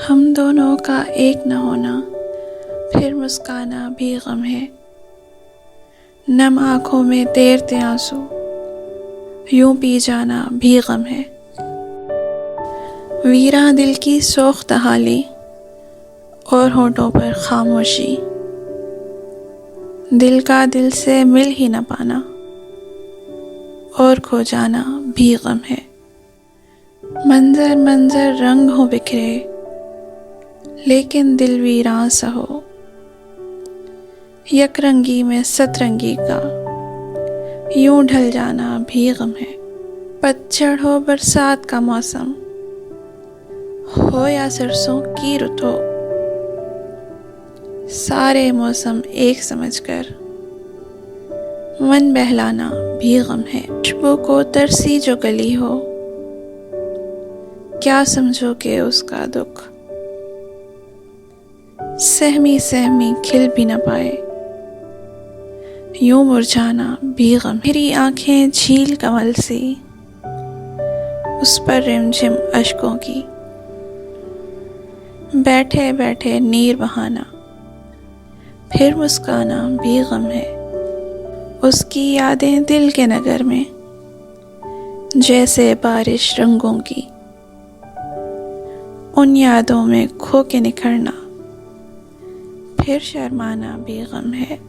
हम दोनों का एक न होना, फिर मुस्काना भी गम है। नम आँखों में तैरते आंसू, यूं पी जाना भी गम है। वीरा दिल की सोख्त हाली और होठों पर खामोशी, दिल का दिल से मिल ही न पाना और खो जाना भी गम है। मंजर मंजर रंग हो बिखरे, लेकिन दिल वीरान सा हो। यकरंगी में सतरंगी का यूं ढल जाना भी गम है। पतझड़ हो बरसात का मौसम हो या सरसों की रुत हो, सारे मौसम एक समझकर मन बहलाना भी गम है। खुशबू को तरसी जो गली हो, क्या समझोगे उसका दुख। सहमी सहमी खिल भी न पाए, यूं मुरझाना भी गम। मेरी आंखें झील कमल सी, उस पर रिमझिम अश्कों की, बैठे बैठे नीर बहाना फिर मुस्काना भी गम है। उसकी यादें दिल के नगर में जैसे बारिश रंगों की, उन यादों में खो के निखरना फिर शर्माना भी गम है।